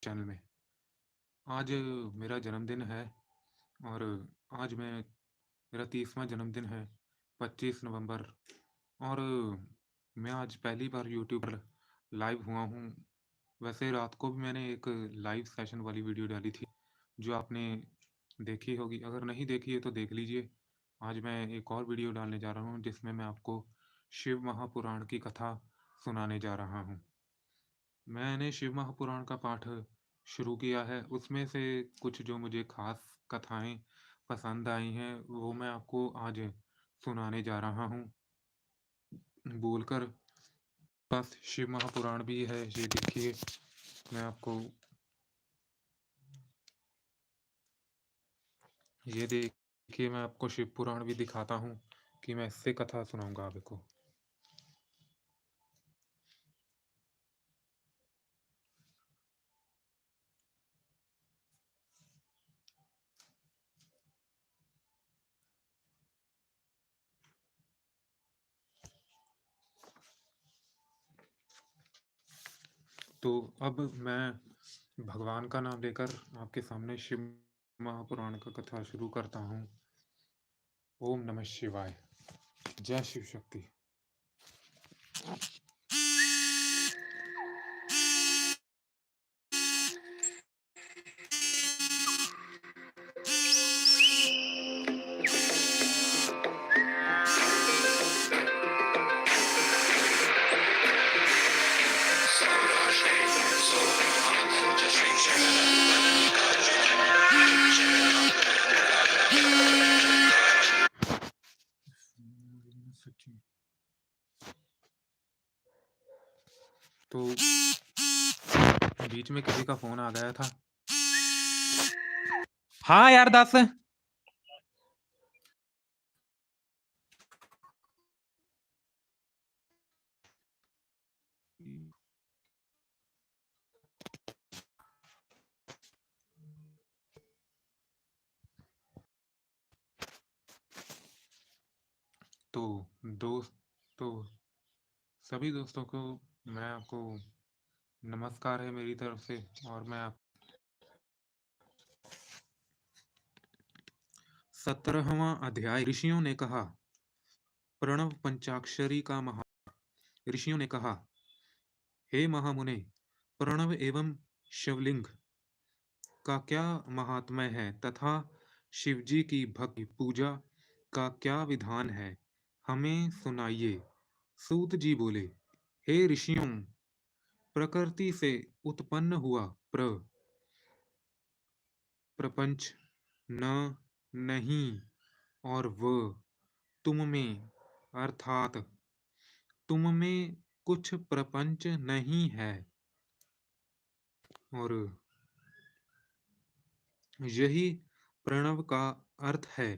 Channel में। आज मेरा जन्मदिन है और आज मेरा 30वां जन्मदिन है, 25 नवंबर। और मैं आज पहली बार यूट्यूब पर लाइव हुआ हूँ। वैसे रात को भी मैंने एक लाइव सेशन वाली वीडियो डाली थी, जो आपने देखी होगी। अगर नहीं देखी है तो देख लीजिए। आज मैं एक और वीडियो डालने जा रहा हूँ, जिसमें मैं आपको शिव महापुराण की कथा सुनाने जा रहा हूँ। मैंने शिव महापुराण का पाठ शुरू किया है, उसमें से कुछ जो मुझे खास कथाएं पसंद आई हैं, वो मैं आपको आज सुनाने जा रहा हूँ बोलकर। पास शिव महापुराण भी है, ये देखिए। मैं आपको ये देखिए, मैं आपको शिव पुराण भी दिखाता हूँ कि मैं इससे कथा सुनाऊंगा आपको। तो अब मैं भगवान का नाम लेकर आपके सामने शिव महापुराण का कथा शुरू करता हूँ। ओम नमः शिवाय। जय शिव शक्ति। तो बीच में किसी का फोन आ गया था। हाँ यार, दस। तो दोस्त तो सभी दोस्तों को मैं आपको नमस्कार है मेरी तरफ से। और मैं आप 17वां अध्याय। ऋषियों ने कहा, प्रणव पंचाक्षरी का महा। ऋषियों ने कहा, हे महामुने, प्रणव एवं शिवलिंग का क्या महात्म्य है तथा शिवजी की भक्ति पूजा का क्या विधान है, हमें सुनाइए। सूत जी बोले, हे ऋषियों, प्रकृति से उत्पन्न हुआ प्रपंच न नहीं और वह तुम में, अर्थात तुम में कुछ प्रपंच नहीं है। और यही प्रणव का अर्थ है।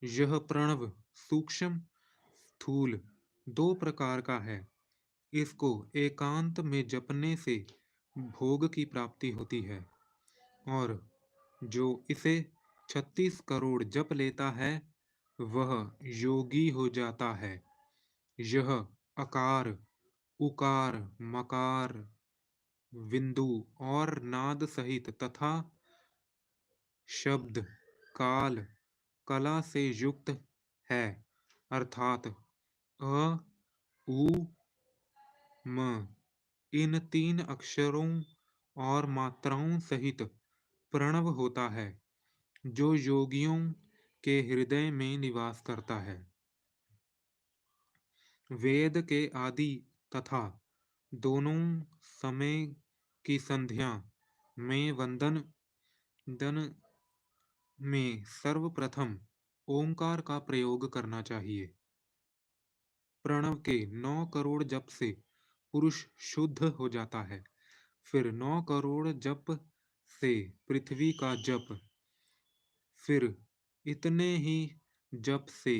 यह प्रणव सूक्ष्म स्थूल दो प्रकार का है। इसको एकांत में जपने से भोग की प्राप्ति होती है, और जो इसे 36 करोड़ जप लेता है वह योगी हो जाता है। यह अकार, उकार, मकार, बिंदु और नाद सहित तथा शब्द, काल, कला से युक्त है। अर्थात अ, उ, म इन 3 अक्षरों और मात्राओं सहित प्रणव होता है, जो योगियों के हृदय में निवास करता है। वेद के आदि तथा दोनों समय की संध्या में वंदन दन में सर्वप्रथम ओंकार का प्रयोग करना चाहिए। प्रणव के 9 करोड़ जप से पुरुष शुद्ध हो जाता है। फिर 9 करोड़ जप से पृथ्वी का जप, फिर इतने ही जप से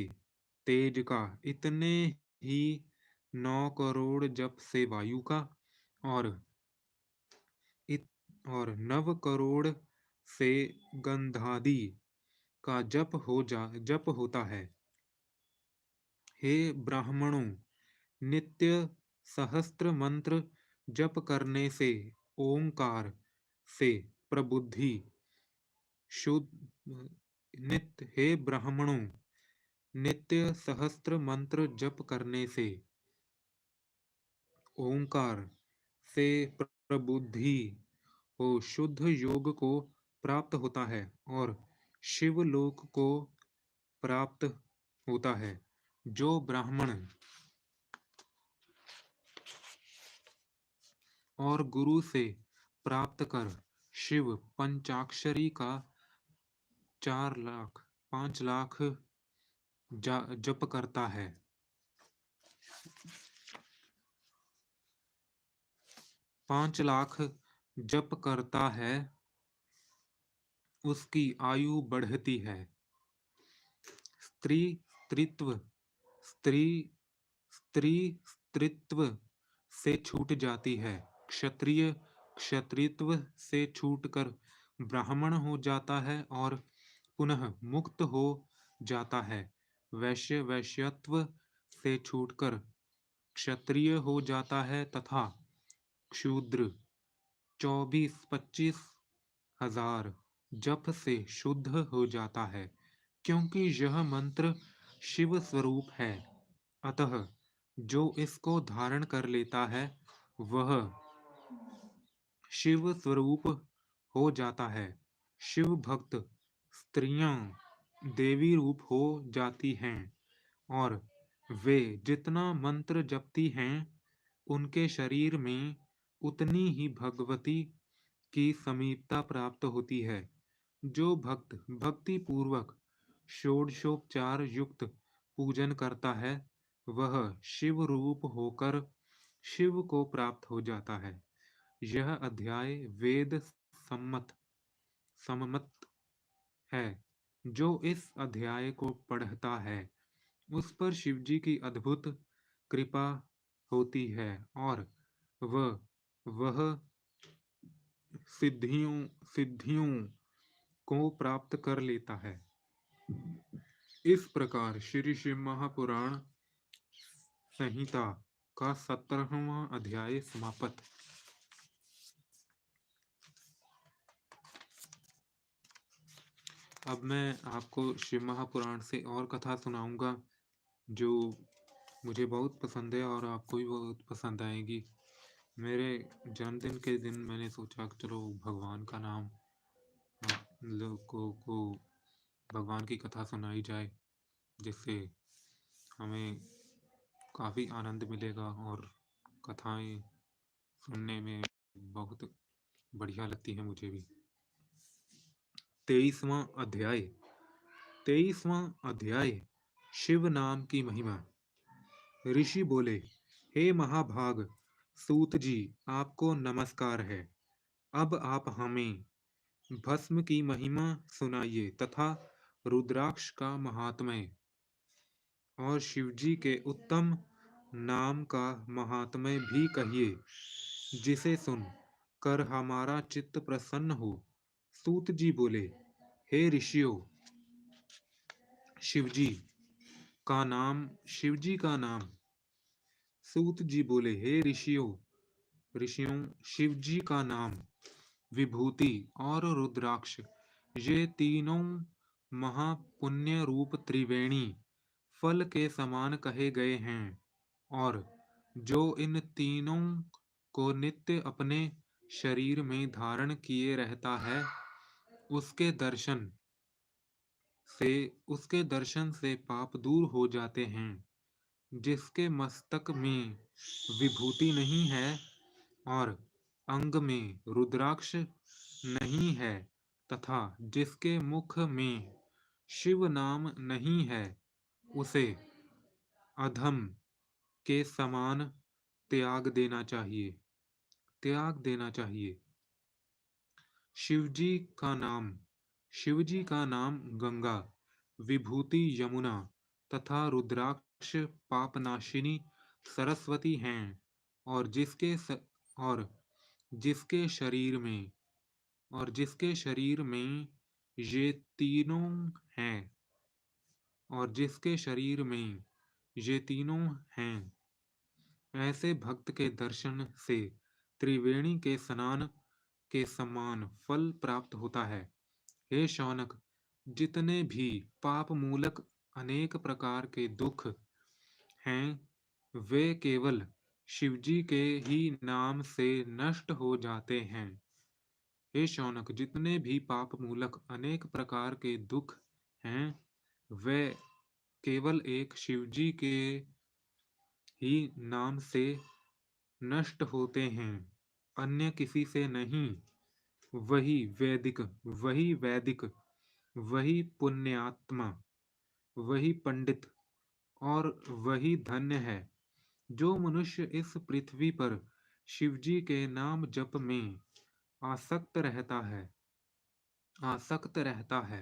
तेज का, इतने ही 9 करोड़ जप से वायु का, और और 9 करोड़ से गंधादि का जप होता है। हे ब्राह्मणों, नित्य सहस्त्र मंत्र जप करने से ओंकार से प्रबुद्धि शुद्ध नित्य हे ब्राह्मणों, नित्य सहस्त्र मंत्र जप करने से ओंकार से प्रबुद्धि हो शुद्ध योग को प्राप्त होता है और शिवलोक को प्राप्त होता है। जो ब्राह्मण और गुरु से प्राप्त कर शिव पंचाक्षरी का 4 लाख 5 लाख जप करता है, 5 लाख जप करता है, उसकी आयु बढ़ती है। स्त्री स्त्रीत्व स्त्री स्त्री स्त्रीत्व से छूट जाती है। क्षत्रिय क्षत्रित्व से छूटकर ब्राह्मण हो जाता है और पुनः मुक्त हो जाता है। वैश्य वैश्यत्व से छूटकर क्षत्रिय हो जाता है तथा क्षूद्र 24-25 हजार जप से शुद्ध हो जाता है, क्योंकि यह मंत्र शिव स्वरूप है। अतः जो इसको धारण कर लेता है वह शिव स्वरूप हो जाता है। शिव भक्त स्त्रियां देवी रूप हो जाती हैं और वे जितना मंत्र जपती हैं उनके शरीर में उतनी ही भगवती की समीपता प्राप्त होती है। जो भक्त भक्ति पूर्वक षोडशोपचार युक्त पूजन करता है वह शिव रूप होकर शिव को प्राप्त हो जाता है। यह अध्याय वेद सम्मत सम्मत है। जो इस अध्याय को पढ़ता है उस पर शिवजी की अद्भुत कृपा होती है और वह सिद्धियों सिद्धियों को प्राप्त कर लेता है। इस प्रकार श्री शिव महापुराण संहिता का 17वां अध्याय समाप्त। अब मैं आपको शिव महापुराण से और कथा सुनाऊंगा जो मुझे बहुत पसंद है और आपको भी बहुत पसंद आएगी। मेरे जन्मदिन के दिन मैंने सोचा कि चलो भगवान का नाम लोगों को भगवान की कथा सुनाई जाए, जिससे हमें काफ़ी आनंद मिलेगा और कथाएं सुनने में बहुत बढ़िया लगती हैं मुझे भी। 23वां अध्याय 23वां अध्याय शिव नाम की महिमा। ऋषि बोले, हे महाभाग सूत जी, आपको नमस्कार है। अब आप हमें भस्म की महिमा सुनाइए तथा रुद्राक्ष का महात्म्य और शिवजी के उत्तम नाम का महात्म्य भी कहिए, जिसे सुन कर हमारा चित्त प्रसन्न हो। सूत जी बोले, हे ऋषियों, शिवजी शिवजी का नाम। सूत जी बोले, हे ऋषियों शिवजी का नाम, विभूति और रुद्राक्ष, ये तीनों महापुण्य रूप त्रिवेणी फल के समान कहे गए हैं और जो इन तीनों को नित्य अपने शरीर में धारण किए रहता है उसके दर्शन से पाप दूर हो जाते हैं। जिसके मस्तक में विभूति नहीं है और अंग में रुद्राक्ष नहीं है तथा जिसके मुख में शिव नाम नहीं है, उसे अधम के समान त्याग देना चाहिए त्याग देना चाहिए। शिवजी का नाम शिवजी का नाम गंगा, विभूति यमुना तथा रुद्राक्ष पापनाशिनी सरस्वती हैं और और जिसके शरीर में जिसके शरीर में ये तीनों हैं और जिसके शरीर में ये तीनों हैं, ऐसे भक्त के दर्शन से त्रिवेणी के स्नान के समान फल प्राप्त होता है। हे शौनक, जितने भी पाप मूलक अनेक प्रकार के दुख हैं, वे केवल शिवजी के ही नाम से नष्ट हो जाते हैं। हे शौनक, जितने भी पाप मूलक अनेक प्रकार के दुख हैं, वे केवल एक शिवजी के ही नाम से नष्ट होते हैं, अन्य किसी से नहीं। वही वैदिक, वही वैदिक, वही पुण्यात्मा, वही पंडित और वही धन्य है जो मनुष्य इस पृथ्वी पर शिवजी के नाम जप में आसक्त रहता है, आसक्त रहता है।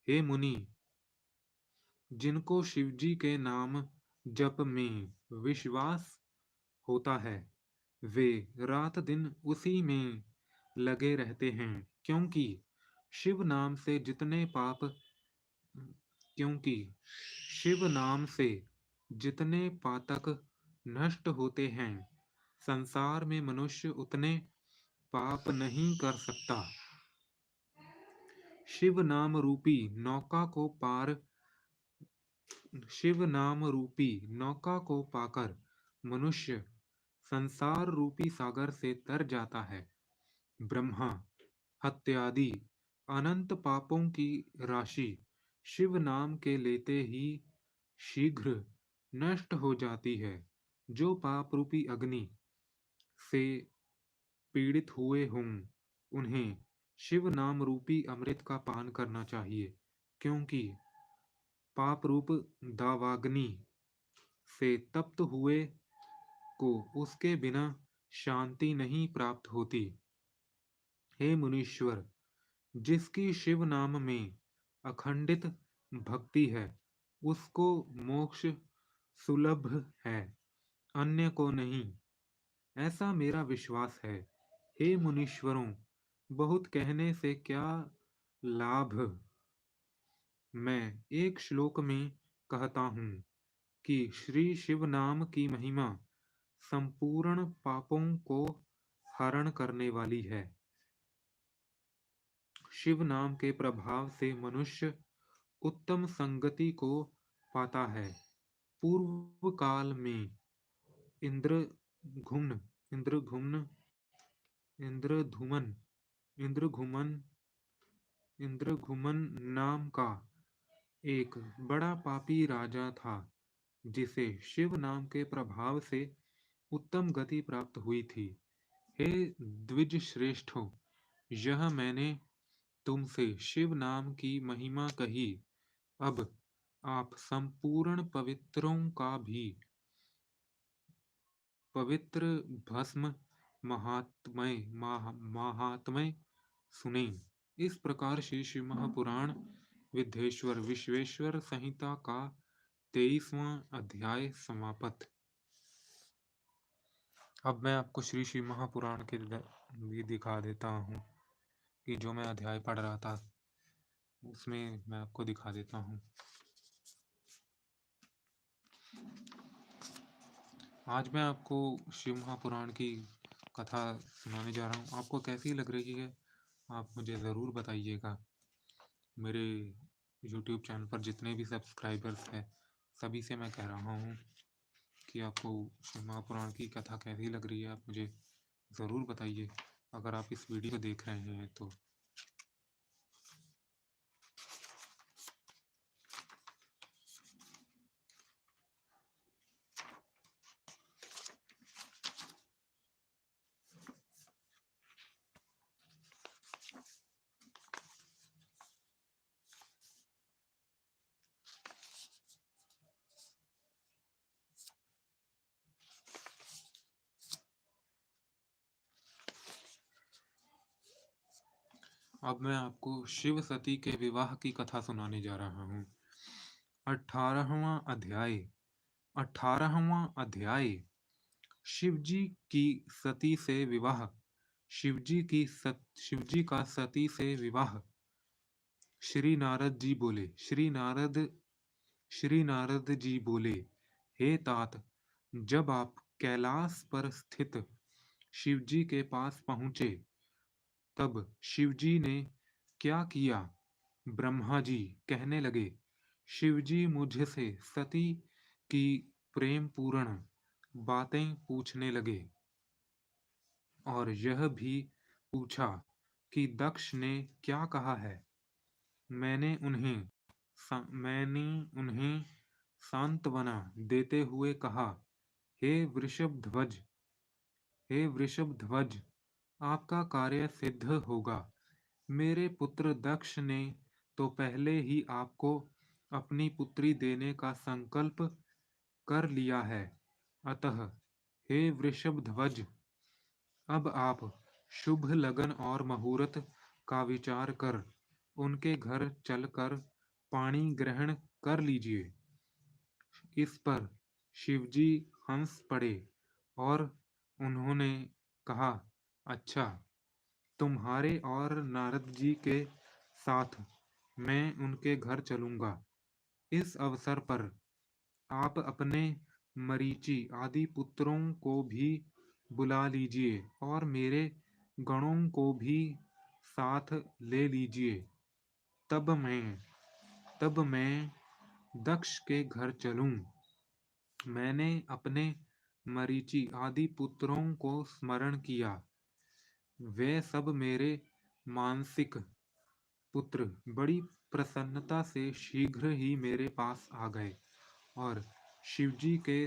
हे मुनि, जिनको शिवजी के नाम जप में विश्वास होता है, वे रात दिन उसी में लगे रहते हैं, क्योंकि शिव नाम से जितने पाप क्योंकि शिव नाम से जितने पातक नष्ट होते हैं, संसार में मनुष्य उतने पाप नहीं कर सकता। शिव नाम रूपी नौका को पार शिव नाम रूपी नौका को पाकर मनुष्य संसार रूपी सागर से तर जाता है। ब्रह्मा हत्यादि अनंत पापों की राशि शिव नाम के लेते ही शीघ्र नष्ट हो जाती है। जो पाप रूपी अग्नि से पीड़ित हुए हों, उन्हें शिव नाम रूपी अमृत का पान करना चाहिए, क्योंकि पाप रूप दावाग्नि से तप्त हुए को उसके बिना शांति नहीं प्राप्त होती। हे मुनीश्वर, जिसकी शिव नाम में अखंडित भक्ति है, उसको मोक्ष सुलभ है, अन्य को नहीं, ऐसा मेरा विश्वास है। हे मुनीश्वरों, बहुत कहने से क्या लाभ। मैं एक श्लोक में कहता हूँ कि श्री शिव नाम की महिमा संपूर्ण पापों को हरण करने वाली है। शिव नाम के प्रभाव से मनुष्य उत्तम संगति को पाता है। पूर्व काल में इंद्रघुम्न इंद्रघुम्न इंद्रधुमन इंद्रघुमन इंद्रघुमन नाम का एक बड़ा पापी राजा था, जिसे शिव नाम के प्रभाव से उत्तम गति प्राप्त हुई थी। हे द्विज श्रेष्ठों, यह मैंने तुमसे शिव नाम की महिमा कही। अब आप संपूर्ण पवित्रों का भी पवित्र भस्म महात्मय सुने। इस प्रकार श्री शिव महापुराण विद्येश्वर विश्वेश्वर संहिता का 23वां अध्याय समाप्त। अब मैं आपको श्री शिव महापुराण के भी दिखा देता हूँ कि जो मैं अध्याय पढ़ रहा था उसमें मैं आपको दिखा देता हूँ। आज मैं आपको शिव महापुराण की कथा सुनाने जा रहा हूँ। आपको कैसी लग रही है आप मुझे ज़रूर बताइएगा। मेरे YouTube चैनल पर जितने भी सब्सक्राइबर्स हैं सभी से मैं कह रहा हूँ कि आपको शिव महापुराण की कथा कैसी लग रही है, आप मुझे ज़रूर बताइए अगर आप इस वीडियो को देख रहे हैं तो। अब मैं आपको शिव सती के विवाह की कथा सुनाने जा रहा हूँ। 18वां अध्याय 18वां अध्याय शिवजी की सती से विवाह। शिवजी का सती से विवाह। श्री नारद जी बोले, हे तात, जब आप कैलाश पर स्थित शिवजी के पास पहुंचे तब शिवजी ने क्या किया? ब्रह्मा जी कहने लगे, शिवजी मुझसे सती की प्रेम पूर्ण बातें पूछने लगे और यह भी पूछा कि दक्ष ने क्या कहा है। मैंने उन्हें मैंने उन्हें सांत्वना देते हुए कहा, हे वृषभध्वज, हे वृषभध्वज, आपका कार्य सिद्ध होगा। मेरे पुत्र दक्ष ने तो पहले ही आपको अपनी पुत्री देने का संकल्प कर लिया है। अतः हे वृषभध्वज, अब आप शुभ लगन और मुहूर्त का विचार कर उनके घर चलकर पानी ग्रहण कर लीजिए। इस पर शिवजी हंस पड़े और उन्होंने कहा, अच्छा, तुम्हारे और नारद जी के साथ मैं उनके घर चलूंगा। इस अवसर पर आप अपने मरीचि आदि पुत्रों को भी बुला लीजिए और मेरे गणों को भी साथ ले लीजिए। तब मैं तब मैं दक्ष के घर चलूं। मैंने अपने मरीचि आदि पुत्रों को स्मरण किया। वे सब मेरे मानसिक पुत्र बड़ी प्रसन्नता से शीघ्र ही मेरे पास आ गए और शिवजी के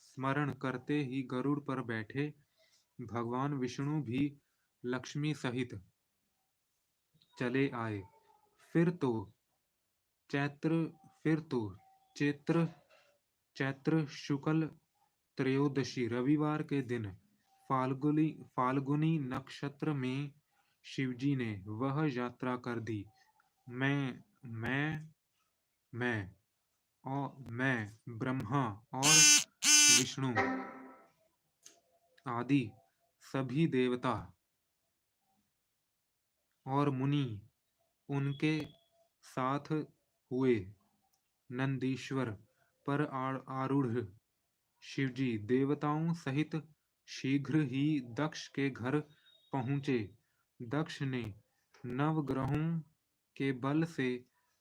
स्मरण करते ही गरुड़ पर बैठे भगवान विष्णु भी लक्ष्मी सहित चले आए। फिर तो चैत्र फिर तो चैत्र चैत्र शुक्ल त्रयोदशी रविवार के दिन फाल्गुनी फाल्गुनी नक्षत्र में शिवजी ने वह यात्रा कर दी। मैं मैं मैं मैं ब्रह्मा और विष्णु आदि सभी देवता और मुनि उनके साथ हुए। नंदीश्वर पर आरूढ़ शिवजी देवताओं सहित शीघ्र ही दक्ष के घर पहुँचे। दक्ष ने नवग्रहों के बल से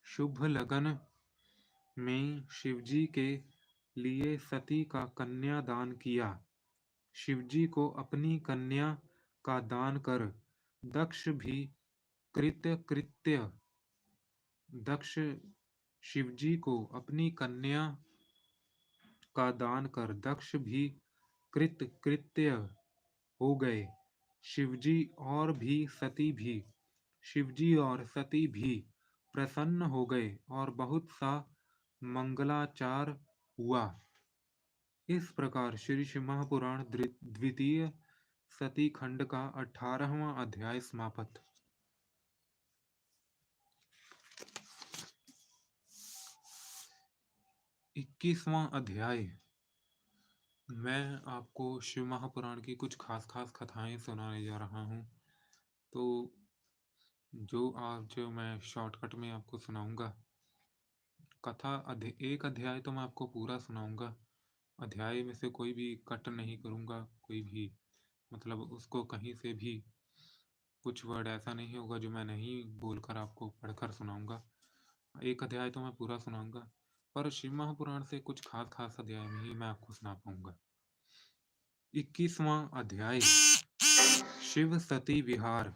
शुभ लगन में शिवजी के लिए सती का कन्या दान किया। शिवजी को अपनी कन्या का दान कर दक्ष भी कृत्य कृत्य दक्ष शिवजी को अपनी कन्या का दान कर दक्ष भी कृत कृत्य हो गए। शिवजी और भी सती भी शिवजी और सती भी प्रसन्न हो गए और बहुत सा मंगलाचार हुआ। इस प्रकार श्री शिव महापुराण द्वितीय सती खंड का 18वां अध्याय समाप्त। 21वां अध्याय। मैं आपको शिव महापुराण की कुछ खास खास कथाएं सुनाने जा रहा हूँ। तो जो मैं शॉर्टकट में आपको सुनाऊंगा। एक अध्याय तो मैं आपको पूरा सुनाऊंगा। अध्याय में से कोई भी कट नहीं करूंगा, कोई भी मतलब उसको कहीं से भी कुछ वर्ड ऐसा नहीं होगा जो मैं नहीं बोलकर आपको पढ़कर सुनाऊंगा। एक अध्याय तो मैं पूरा सुनाऊंगा, पर शिव महापुराण से कुछ खास खास अध्याय में ही मैं आपको सुना पाऊंगा। 21वां अध्याय। शिव सती विहार।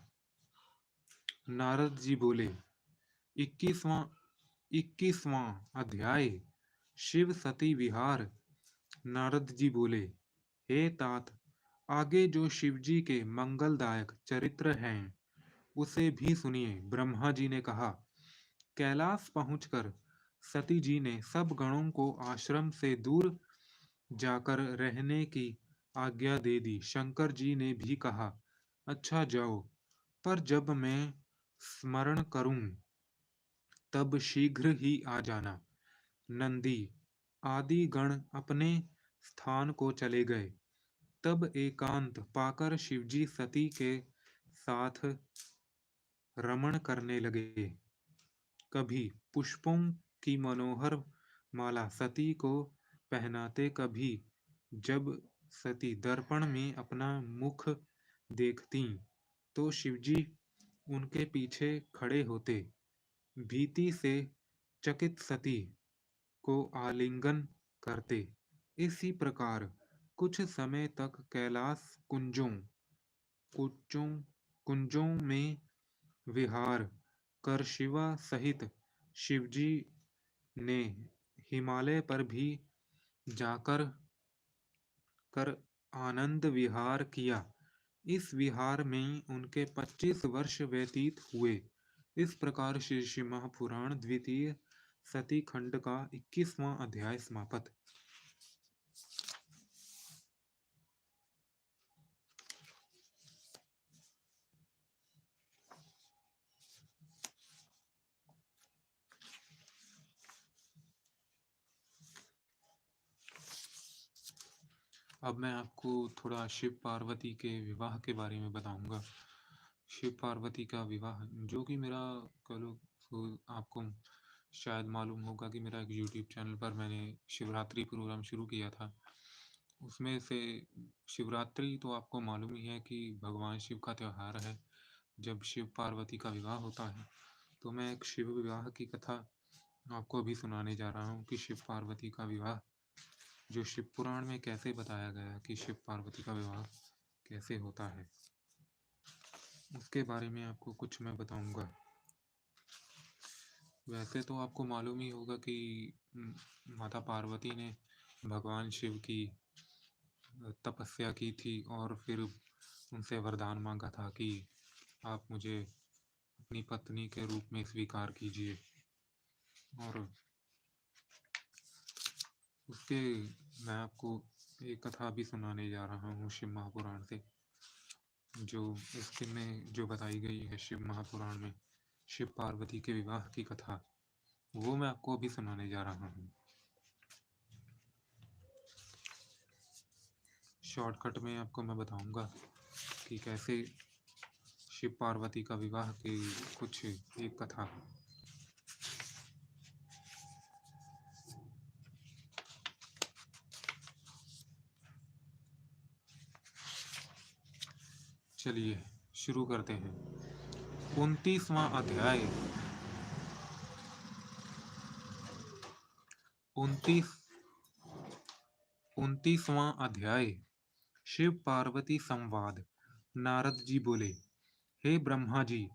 नारद जी बोले। 21वां अध्याय। शिव सती विहार। नारद जी बोले, हे तात, आगे जो शिवजी के मंगलदायक चरित्र हैं उसे भी सुनिए। ब्रह्मा जी ने कहा, कैलाश पहुंचकर सती जी ने सब गणों को आश्रम से दूर जाकर रहने की आज्ञा दे दी। शंकर जी ने भी कहा, अच्छा जाओ, पर जब मैं स्मरण करूं तब शीघ्र ही आ जाना। नंदी आदि गण अपने स्थान को चले गए। तब एकांत पाकर शिवजी सती के साथ रमण करने लगे। कभी पुष्पों की मनोहर माला सती को पहनाते, कभी जब सती दर्पण में अपना मुख देखती तो शिवजी उनके पीछे खड़े होते। भीति से चकित सती को आलिंगन करते। इसी प्रकार कुछ समय तक कैलाश कुंजों कुंजों में विहार कर शिवा सहित शिवजी ने हिमालय पर भी जाकर कर आनंद विहार किया। इस विहार में उनके 25 वर्ष व्यतीत हुए। इस प्रकार श्री महापुराण द्वितीय सती खंड का 21वां अध्याय समाप्त। अब मैं आपको थोड़ा शिव पार्वती के विवाह के बारे में बताऊंगा। शिव पार्वती का विवाह, जो कि मेरा कल आपको शायद मालूम होगा कि मेरा एक यूट्यूब चैनल पर मैंने शिवरात्रि प्रोग्राम शुरू किया था। उसमें से शिवरात्रि तो आपको मालूम ही है कि भगवान शिव का त्यौहार है, जब शिव पार्वती का विवाह होता है। तो मैं एक शिव विवाह की कथा आपको अभी सुनाने जा रहा हूँ कि शिव पार्वती का विवाह जो शिव पुराण में कैसे बताया गया कि शिव पार्वती का विवाह कैसे होता है, उसके बारे में आपको कुछ मैं बताऊंगा। वैसे तो आपको मालूम ही होगा कि माता पार्वती ने भगवान शिव की तपस्या की थी और फिर उनसे वरदान मांगा था कि आप मुझे अपनी पत्नी के रूप में स्वीकार कीजिए। और उसके मैं आपको एक कथा भी सुनाने जा रहा हूँ शिव महापुराण से, जो इसमें जो बताई गई है शिव महापुराण में शिव पार्वती के विवाह की कथा, वो मैं आपको अभी सुनाने जा रहा हूँ। शॉर्टकट में आपको मैं बताऊंगा कि कैसे शिव पार्वती का विवाह की कुछ एक कथा। चलिए शुरू करते हैं। 29वां अध्याय। 29वां अध्याय। शिव पार्वती संवाद। नारद जी बोले, हे ब्रह्मा जी,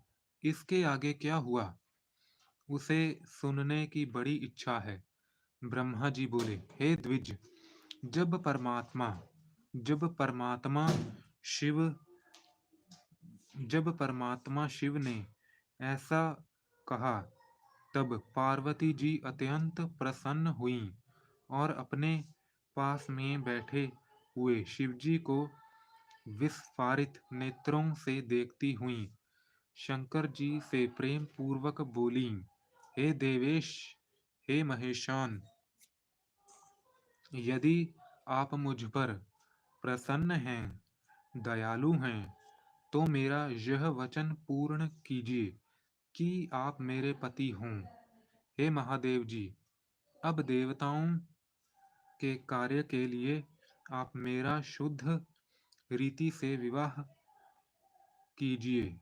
इसके आगे क्या हुआ? उसे सुनने की बड़ी इच्छा है। ब्रह्मा जी बोले, हे द्विज, जब परमात्मा जब परमात्मा शिव जब परमात्मा शिव ने ऐसा कहा, तब पार्वती जी अत्यंत प्रसन्न हुईं और अपने पास में बैठे हुए शिवजी को विस्फारित नेत्रों से देखती हुईं शंकर जी से प्रेम पूर्वक बोलीं, हे देवेश, हे महेशान, यदि आप मुझ पर प्रसन्न हैं, दयालु हैं, तो मेरा यह वचन पूर्ण कीजिए कि आप मेरे पति हों। हे महादेव जी, अब देवताओं के कार्य के लिए आप मेरा शुद्ध रीति से विवाह कीजिए,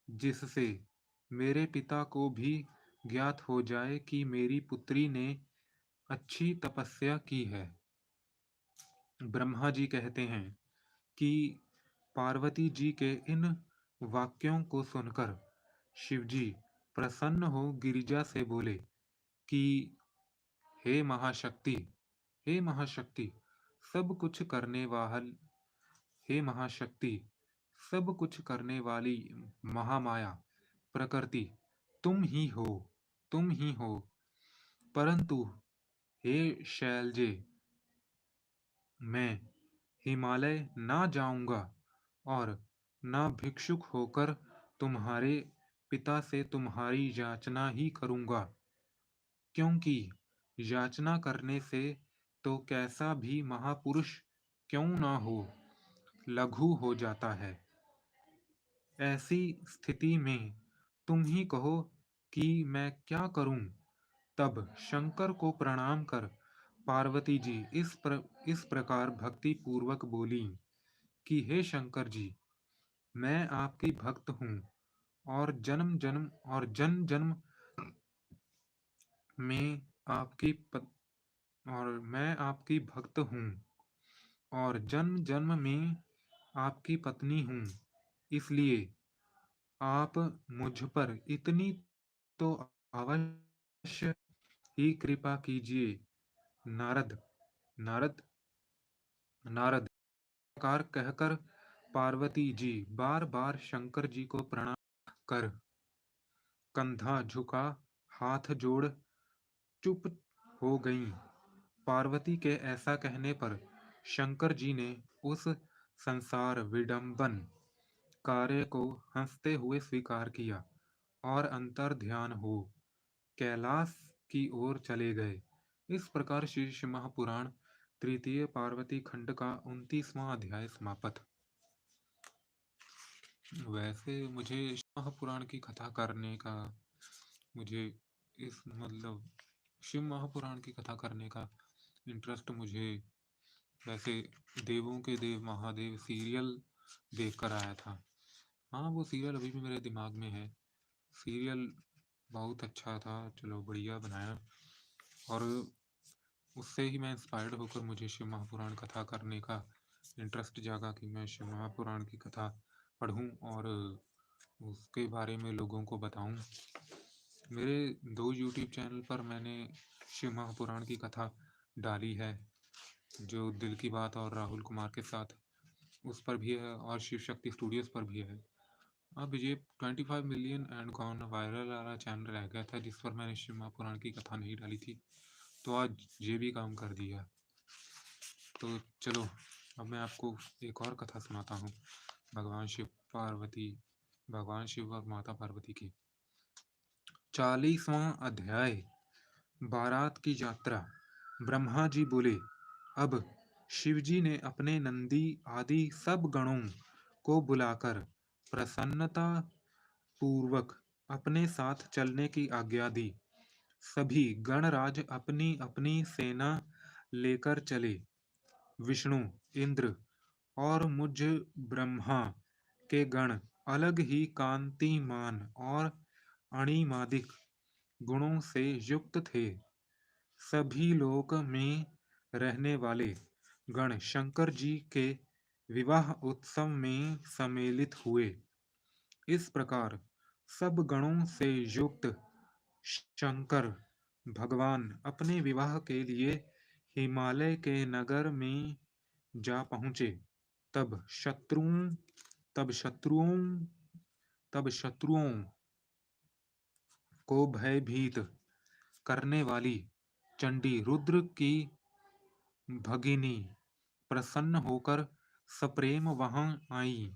जिससे मेरे पिता को भी ज्ञात हो जाए कि मेरी पुत्री ने अच्छी तपस्या की है। ब्रह्मा जी कहते हैं कि पार्वती जी के इन वाक्यों को सुनकर शिवजी प्रसन्न हो गिरिजा से बोले कि हे महाशक्ति, हे महाशक्ति, सब कुछ करने वाल हे महाशक्ति, सब कुछ करने वाली महामाया प्रकृति, तुम ही हो। परंतु हे शैलजे, मैं हिमालय ना जाऊंगा और ना भिक्षुक होकर तुम्हारे पिता से तुम्हारी याचना ही करूंगा, क्योंकि याचना करने से तो कैसा भी महापुरुष क्यों ना हो, लघु हो जाता है। ऐसी स्थिति में तुम ही कहो कि मैं क्या करूं। तब शंकर को प्रणाम कर पार्वती जी इस प्रकार भक्ति पूर्वक बोली कि हे शंकर जी, मैं आपकी भक्त हूँ और जन्म जन्म और जन्म जन्म में आपकी पत, और मैं आपकी भक्त हूँ और जन्म जन्म में आपकी पत्नी हूँ। इसलिए आप मुझ पर इतनी तो अवश्य ही कृपा कीजिए। नारद नारद नारद कार कहकर पार्वती जी बार बार शंकर जी को प्रणाम कर कंधा झुका हाथ जोड़ चुप हो गईं। पार्वती के ऐसा कहने पर शंकर जी ने उस संसार विडंबन कार्य को हंसते हुए स्वीकार किया और अंतर ध्यान हो कैलाश की ओर चले गए। इस प्रकार शीर्ष महापुराण तृतीय पार्वती खंड का 29वां अध्याय समाप्त। वैसे मुझे महापुराण की कथा करने का मुझे इस मतलब शिव महापुराण की कथा करने का इंटरेस्ट मुझे वैसे देवों के देव महादेव सीरियल देखकर आया था। हाँ, वो सीरियल अभी भी मेरे दिमाग में है। सीरियल बहुत अच्छा था, चलो बढ़िया बनाया, और उससे ही मैं इंस्पायर्ड होकर मुझे शिव महापुराण कथा करने का इंटरेस्ट जागा कि मैं शिव महापुराण की कथा पढ़ूं और उसके बारे में लोगों को बताऊं। मेरे 2 यूट्यूब चैनल पर मैंने शिव महापुराण की कथा डाली है, जो दिल की बात और राहुल कुमार के साथ, उस पर भी है, और शिव शक्ति स्टूडियोज पर भी है। अब ये 25 मिलियन एंड गॉन वायरल वाला चैनल रह गया था जिस पर मैंने शिव महापुराण की कथा नहीं डाली थी, तो आज ये भी काम कर दिया। तो चलो अब मैं आपको एक और कथा सुनाता हूँ भगवान शिव और माता पार्वती की। 40वां अध्याय बारात की यात्रा। ब्रह्मा जी बोले, अब शिवजी ने अपने नंदी आदि सब गणों को बुलाकर प्रसन्नता पूर्वक अपने साथ चलने की आज्ञा दी। सभी गणराज अपनी अपनी सेना लेकर चले। विष्णु, इंद्र और मुझ ब्रह्मा के गण अलग ही कांतिमान और अणिमादिक गुणों से युक्त थे। सभी लोक में रहने वाले गण शंकर जी के विवाह उत्सव में सम्मिलित हुए। इस प्रकार सब गणों से युक्त शंकर भगवान अपने विवाह के लिए हिमालय के नगर में जा पहुंचे। तब शत्रुओं तब शत्रुओं तब शत्रुओं को भयभीत करने वाली चंडी रुद्र की भगिनी प्रसन्न होकर सप्रेम वहां आई।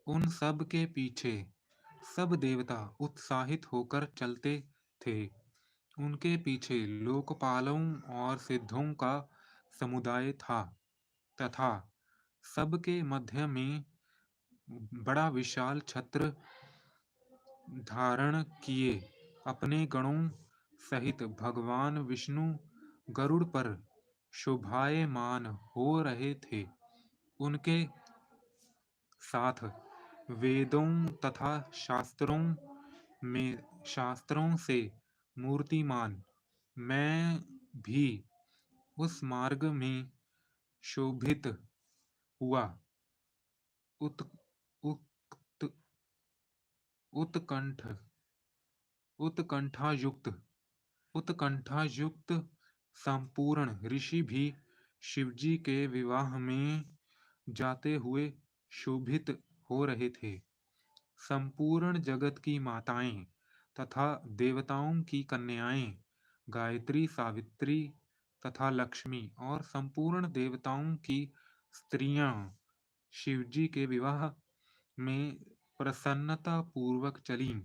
उन सब के पीछे सब देवता उत्साहित होकर चलते थे। उनके पीछे लोकपालों और सिद्धों का समुदाय था तथा सबके मध्य में बड़ा विशाल छत्र धारण किए अपने गणों सहित भगवान विष्णु गरुड़ पर शोभायमान हो रहे थे। उनके साथ वेदों तथा शास्त्रों से मूर्तिमान मैं भी उस मार्ग में शोभित हुआ। उत, उत, उत्कंठ उत्कंठायुक्त उत्कंठायुक्त संपूर्ण ऋषि भी शिवजी के विवाह में जाते हुए शोभित हो रहे थे। संपूर्ण जगत की माताएं तथा देवताओं की कन्याएं गायत्री, सावित्री तथा लक्ष्मी और संपूर्ण देवताओं की स्त्रियां शिवजी के विवाह में प्रसन्नता पूर्वक चलीं।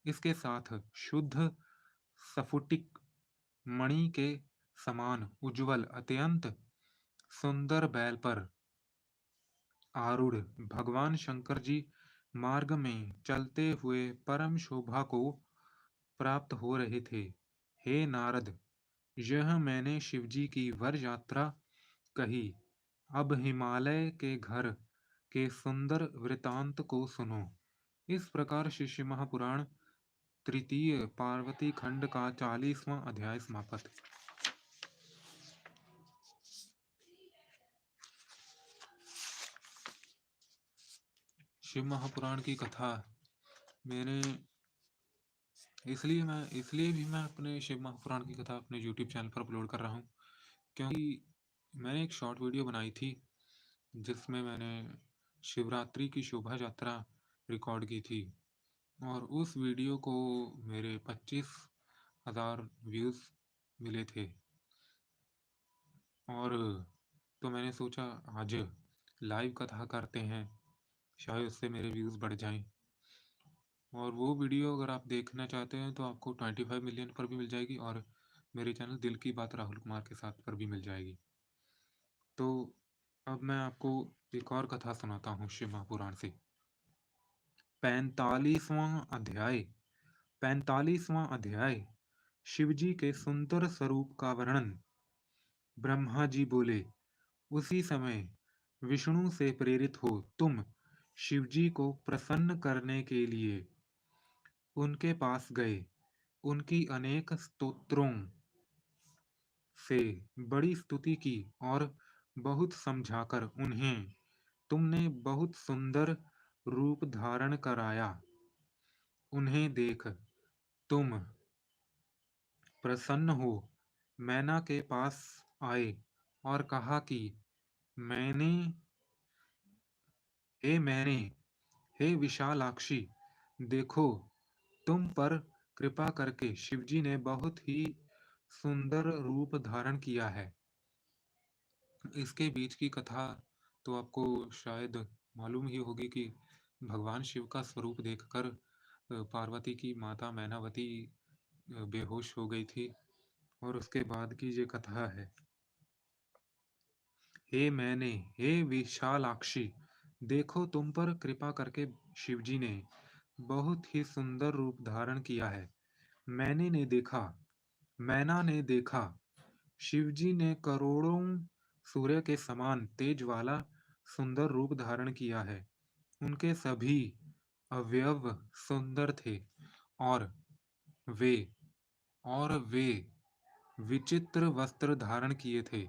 इसके साथ शुद्ध स्फटिक मणि के समान उज्ज्वल अत्यंत सुंदर बैल पर आरूढ़ भगवान शंकर जी मार्ग में चलते हुए परम शोभा को प्राप्त हो रहे थे। हे नारद, यह मैंने शिवजी की वर यात्रा कही। अब हिमालय के घर के सुंदर वृतांत को सुनो। इस प्रकार शिष्य महापुराण तृतीय पार्वती खंड का 40वां अध्याय समाप्त। शिव महापुराण की कथा मैंने इसलिए भी मैं अपने शिव महापुराण की कथा अपने YouTube चैनल पर अपलोड कर रहा हूँ, क्योंकि मैंने एक शॉर्ट वीडियो बनाई थी जिसमें मैंने शिवरात्रि की शोभा यात्रा रिकॉर्ड की थी, और उस वीडियो को मेरे 25,000 व्यूज़ मिले थे। और तो मैंने सोचा आज लाइव कथा करते हैं, शायद उससे मेरे व्यूज़ बढ़ जाएं। और वो वीडियो अगर आप देखना चाहते हैं तो आपको 25 मिलियन पर भी मिल जाएगी, और मेरे चैनल दिल की बात राहुल कुमार के साथ पर भी मिल जाएगी। तो अब मैं आपको एक और कथा सुनाता हूँ शिव महापुराण से। 45वां अध्याय शिवजी के सुंदर स्वरूप का वर्णन। ब्रह्मा जी बोले, उसी समय विष्णु से प्रेरित हो तुम शिवजी को प्रसन्न करने के लिए उनके पास गए। उनकी अनेक स्तोत्रों से बड़ी स्तुति की और बहुत समझाकर उन्हें तुमने बहुत सुंदर रूप धारण कराया। उन्हें देख तुम प्रसन्न हो मैना के पास आए और कहा कि मैंने मैंने हे विशालाक्षी, देखो तुम पर कृपा करके शिवजी ने बहुत ही सुंदर रूप धारण किया है। इसके बीच की कथा तो आपको शायद मालूम ही होगी कि भगवान शिव का स्वरूप देखकर पार्वती की माता मैनावती बेहोश हो गई थी, और उसके बाद की ये कथा है। हे विशालाक्षी, देखो तुम पर कृपा करके शिवजी ने बहुत ही सुंदर रूप धारण किया है। मैना ने देखा शिवजी ने करोड़ों सूर्य के समान तेज वाला सुंदर रूप धारण किया है। उनके सभी अवयव सुंदर थे, और वे वे विचित्र वस्त्र धारण किए थे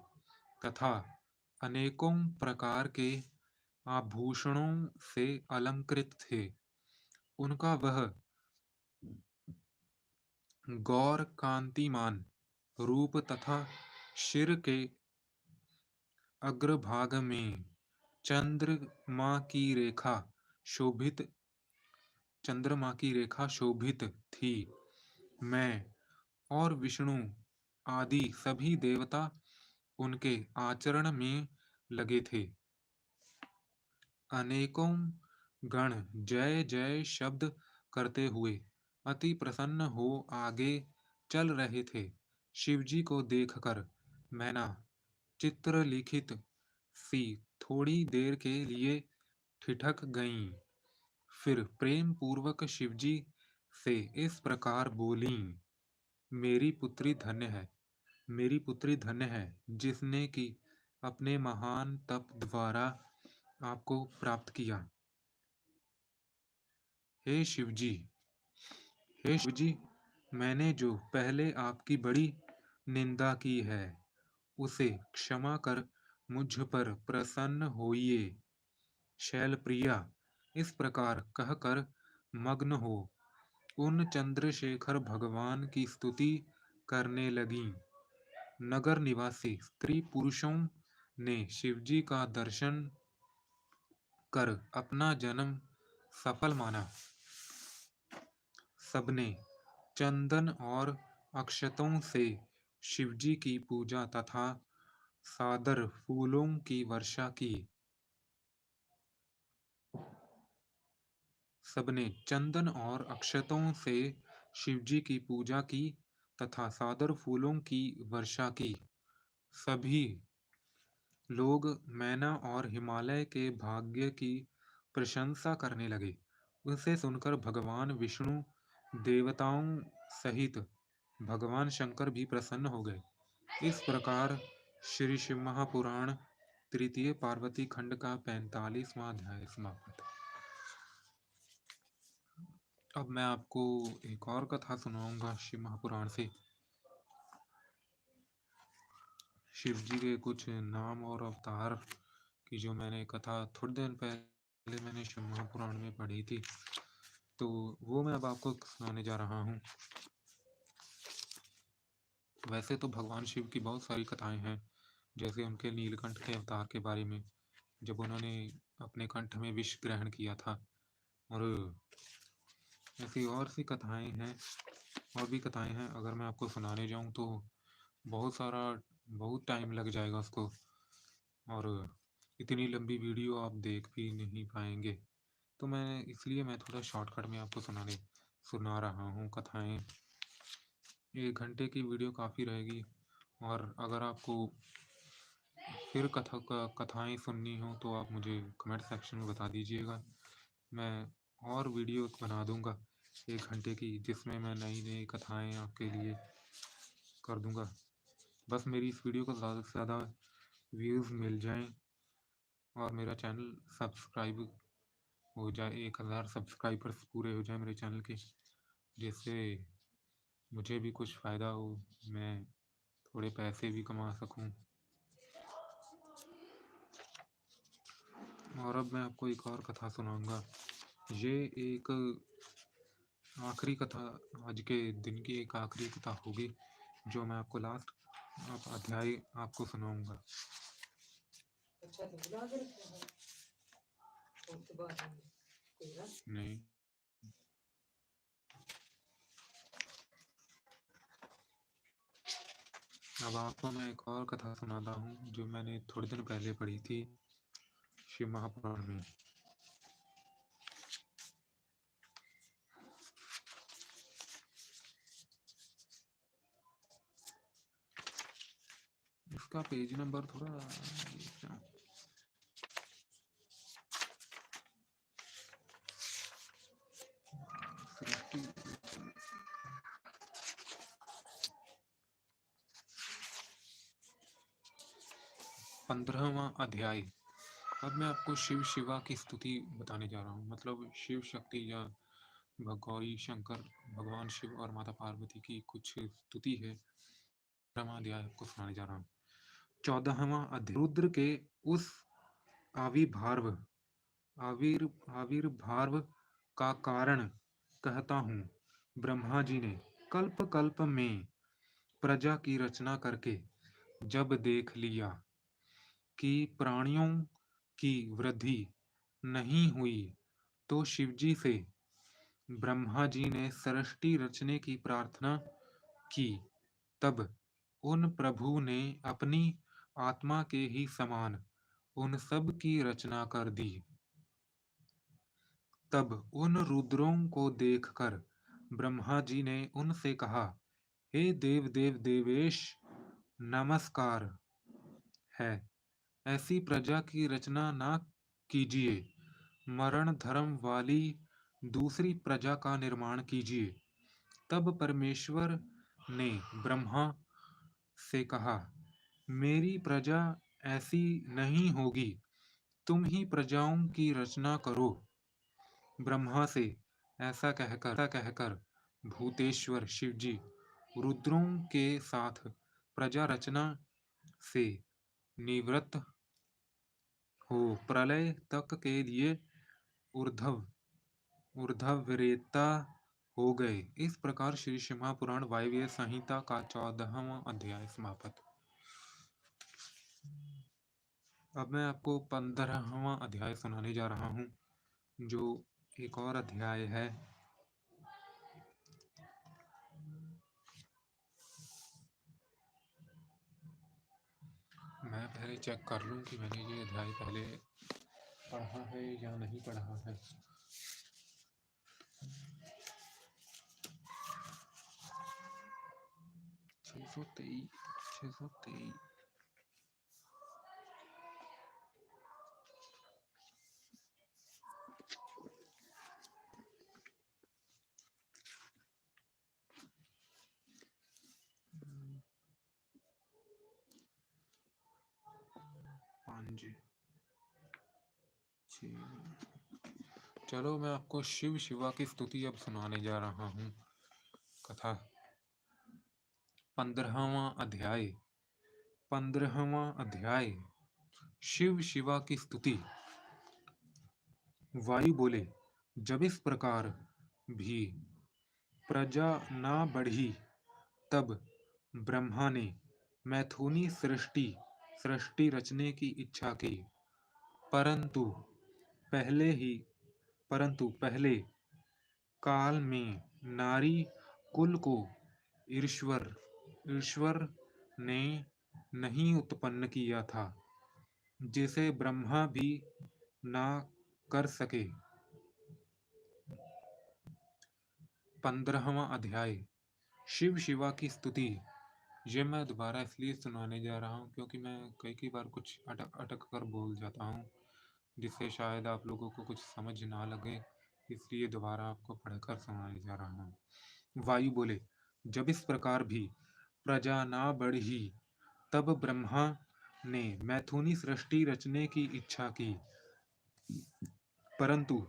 तथा अनेकों प्रकार के आभूषणों से अलंकृत थे। उनका वह गौर कांतिमान रूप तथा सिर के अग्रभाग में शोभित चंद्रमा की रेखा शोभित थी। मैं और विष्णु आदि सभी देवता उनके आचरण में लगे थे। अनेकों गण जय जय शब्द करते हुए अति प्रसन्न हो आगे चल रहे थे। शिवजी को देखकर मैना चित्रलिखित सी थोड़ी देर के लिए ठिठक गईं। फिर प्रेम पूर्वक शिवजी से इस प्रकार बोलीं, मेरी पुत्री धन्य है जिसने कि अपने महान तप द्वारा आपको प्राप्त किया। हे शिवजी, मैंने जो पहले आपकी बड़ी निंदा की है उसे क्षमा कर मुझ पर प्रसन्न होइए। शैलप्रिया इस प्रकार कहकर मग्न हो उन चंद्रशेखर भगवान की स्तुति करने लगीं। नगर निवासी स्त्री पुरुषों ने शिवजी का दर्शन कर अपना जन्म सफल माना। सबने चंदन और अक्षतों से शिवजी की पूजा तथा सादर फूलों की वर्षा की। सबने चंदन और अक्षतों से शिवजी की पूजा की तथा सादर फूलों की वर्षा की। सभी लोग मैना और हिमालय के भाग्य की प्रशंसा करने लगे। उसे सुनकर भगवान विष्णु देवताओं सहित भगवान शंकर भी प्रसन्न हो गए। इस प्रकार श्री शिव महापुराण तृतीय पार्वती खंड का 45वां अध्याय समाप्त। अब मैं आपको एक और कथा सुनाऊंगा शिव महापुराण से। शिव जी के कुछ नाम और अवतार की जो मैंने कथा थोड़े दिन पहले मैंने शिव महापुराण में पढ़ी थी, तो वो मैं अब आपको सुनाने जा रहा हूँ। वैसे तो भगवान शिव की बहुत सारी कथाएं हैं, जैसे उनके नीलकंठ के अवतार के बारे में, जब उन्होंने अपने कंठ में विष ग्रहण किया था, और ऐसी और सी कथाएं हैं, और भी कथाएं हैं। अगर मैं आपको सुनाने जाऊं तो बहुत टाइम लग जाएगा उसको, और इतनी लंबी वीडियो आप देख भी नहीं पाएंगे। तो मैं थोड़ा शॉर्टकट में आपको सुना रहा हूँ कथाएं। 1 घंटे की वीडियो काफ़ी रहेगी, और अगर आपको फिर कथाएं सुननी हो तो आप मुझे कमेंट सेक्शन में बता दीजिएगा। मैं और वीडियो बना दूंगा 1 घंटे की, जिसमें मैं नई नई कथाएं आपके लिए कर दूंगा। बस मेरी इस वीडियो को ज़्यादा से ज़्यादा व्यूज़ मिल जाएं, और मेरा चैनल सब्सक्राइब हो जाए, 1000 सब्सक्राइबर्स पूरे हो जाए मेरे चैनल के, जिससे मुझे भी कुछ फ़ायदा हो, मैं थोड़े पैसे भी कमा सकूं। और अब मैं आपको एक और कथा सुनाऊंगा। ये एक आखिरी कथा, आज के दिन की एक आखिरी कथा होगी, जो मैं आपको लास्ट अध्याय आपको सुनाऊंगा। नहीं, अब आपको मैं एक और कथा सुनाता हूँ, जो मैंने थोड़े दिन पहले पढ़ी थी शिव महापुराण में। इसका पेज नंबर थोड़ा 15वां अध्याय। अब मैं आपको शिव शिवा की स्तुति बताने जा रहा हूँ, मतलब शिव शक्ति या गौरी शंकर, भगवान शिव और माता पार्वती की कुछ स्तुति है। 15वां अध्याय आपको सुनाने जा रहा हूँ। 14वां अध्याय। रुद्र के उस आविर्भाव आविर्भाव का कारण कहता हूँ। ब्रह्मा जी ने कल्प कल्प में प्रजा की रचना करके जब देख लिया कि प्राणियों की वृद्धि नहीं हुई, तो शिवजी से ब्रह्मा जी ने सृष्टि रचने की प्रार्थना की। तब उन प्रभु ने अपनी आत्मा के ही समान उन सब की रचना कर दी। तब उन रुद्रों को देखकर ब्रह्मा जी ने उनसे कहा, हे देव देव देवेश, नमस्कार है। ऐसी प्रजा की रचना ना कीजिए, मरण धर्म वाली दूसरी प्रजा का निर्माण कीजिए। तब परमेश्वर ने ब्रह्मा से कहा, मेरी प्रजा ऐसी नहीं होगी, तुम ही प्रजाओं की रचना करो। ब्रह्मा से ऐसा कहकर भूतेश्वर शिवजी रुद्रों के साथ प्रजा रचना से निवृत्त हो प्रलय तक के लिए ऊर्ध्व ऊर्ध्वरेता हो गए। इस प्रकार श्री शिव महापुराण वायव्य संहिता का 14वां अध्याय समाप्त। अब मैं आपको 15वां अध्याय सुनाने जा रहा हूँ, जो एक और अध्याय है। मैं पहले चेक कर लूँ कि मैंने ये अध्याय पहले पढ़ा है या नहीं पढ़ा है। 623 5 जी। जी। चलो मैं आपको शिव शिवा की स्तुति अब सुनाने जा रहा हूँ। कथा 15वां अध्याय। 15वां अध्याय। शिव शिवा की स्तुति। वायु बोले, जब इस प्रकार भी प्रजा ना बढ़ी, तब ब्रह्मा ने मैथुनी सृष्टि रचने की इच्छा की। परंतु पहले ही परंतु पहले काल में नारी कुल को ईश्वर ईश्वर ने नहीं उत्पन्न किया था, जिसे ब्रह्मा भी ना कर सके। 15वां अध्याय। शिव शिवा की स्तुति। ये मैं दोबारा इसलिए सुनाने जा रहा हूँ क्योंकि मैं कई बार कुछ अटक अटक कर बोल जाता हूँ, जिससे शायद आप लोगों को कुछ समझ ना लगे, इसलिए दोबारा आपको पढ़कर सुनाने जा रहा हूँ। वायु बोले, जब इस प्रकार भी प्रजा ना बढ़ी, तब ब्रह्मा ने मैथुनी सृष्टि रचने की इच्छा की। परंतु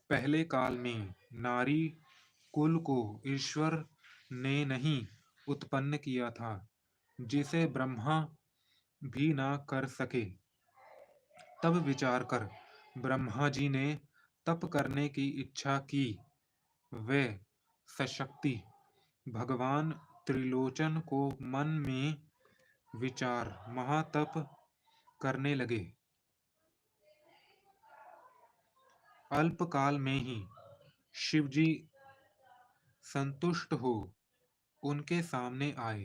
पहले काल में नारी कुल को ईश्वर ने नहीं उत्पन्न किया था, जिसे ब्रह्मा भी ना कर सके। तब विचार कर ब्रह्मा जी ने तप करने की इच्छा की। वे सशक्ति भगवान त्रिलोचन को मन में विचार महातप करने लगे। अल्पकाल में ही शिवजी संतुष्ट हो उनके सामने आए।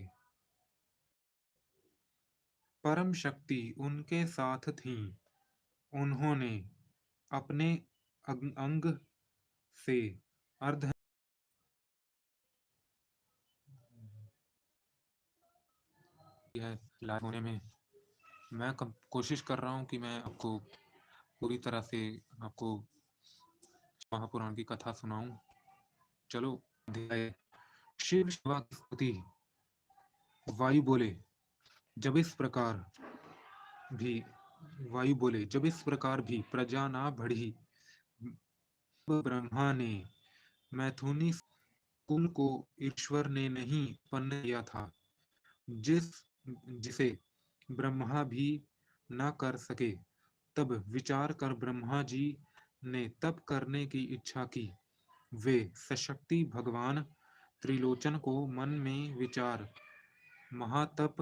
परम शक्ति उनके साथ थी। उन्होंने अपने अंग से अर्ध है लाइव होने में। मैं कोशिश कर रहा हूँ कि मैं आपको पूरी तरह से आपको महापुराण की कथा सुनाऊं। चलो अध्याय। शिव शिवा की स्तुति। वायु बोले, जब इस प्रकार भी प्रजा ना बढ़ी, ब्रह्मा ने मैथुनी कुल को ईश्वर ने नहीं उत्पन्न किया था, जिसे ब्रह्मा भी न कर सके। तब विचार कर ब्रह्मा जी ने तप करने की इच्छा की। वे सशक्ति भगवान त्रिलोचन को मन में विचार महातप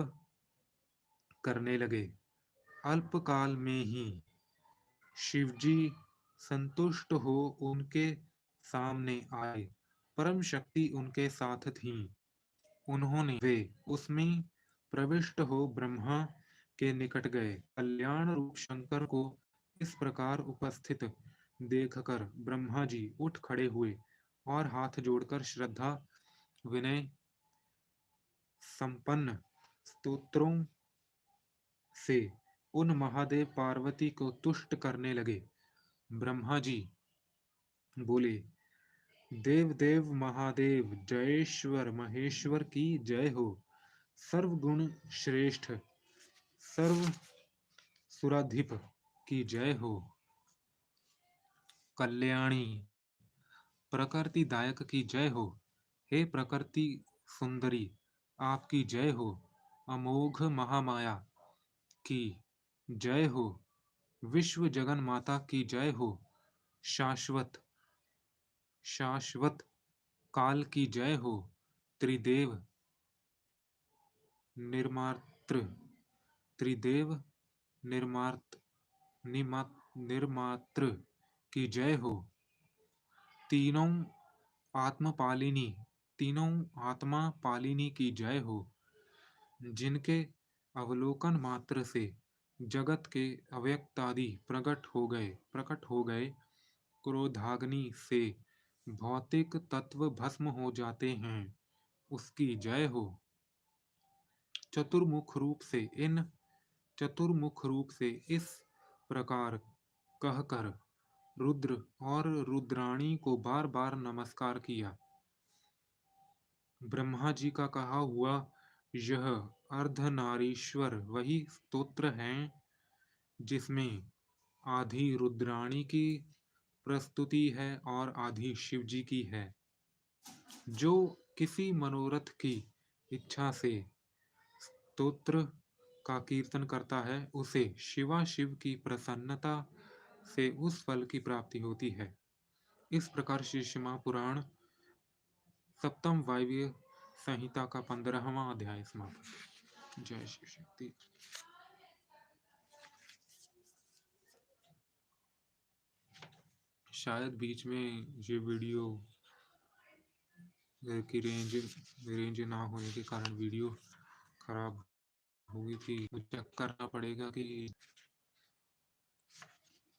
करने लगे। अल्पकाल में ही शिवजी संतुष्ट हो उनके सामने आए। परम शक्ति उनके साथ थी। उन्होंने वे उसमें प्रविष्ट हो ब्रह्मा के निकट गए। कल्याण रूप शंकर को इस प्रकार उपस्थित देखकर ब्रह्मा जी उठ खड़े हुए और हाथ जोड़कर श्रद्धा विनय संपन्न स्तोत्रों से उन महादेव पार्वती को तुष्ट करने लगे। ब्रह्मा जी बोले, देव देव महादेव जयेश्वर महेश्वर की जय हो। सर्वगुण श्रेष्ठ सर्व सुराधिप की जय हो। कल्याणी प्रकृति दायक की जय हो। हे प्रकृति सुंदरी आपकी जय हो। अमोघ महामाया की जय हो। विश्व जगन माता की जय हो। शाश्वत शाश्वत काल की जय हो। त्रिदेव निर्मात्र त्रिदेव निर्मात्र निर्मात्र की जय हो। तीनों आत्मपालिनी तीनों आत्मा पालिनी की जय हो। जिनके अवलोकन मात्र से जगत के अव्यक्तादि प्रकट हो गए। क्रोधाग्नि से भौतिक तत्व भस्म हो जाते हैं, उसकी जय हो। चतुर्मुख रूप से इस प्रकार कहकर रुद्र और रुद्राणी को बार बार नमस्कार किया। ब्रह्मा जी का कहा हुआ यह अर्धनारीश्वर वही स्तोत्र हैं जिसमें आधी रुद्राणी की प्रस्तुति है और आधी शिव जी की है। जो किसी मनोरथ की इच्छा से स्तोत्र का कीर्तन करता है, उसे शिवाशिव की प्रसन्नता से उस फल की प्राप्ति होती है। इस प्रकार श्री शिव महापुराण सप्तम वायव्य संहिता का 15वां अध्याय समाप्त। जय शिव शक्ति। शायद बीच में ये वीडियो की रेंज ना होने के कारण वीडियो खराब होगी कि चेक करना पड़ेगा कि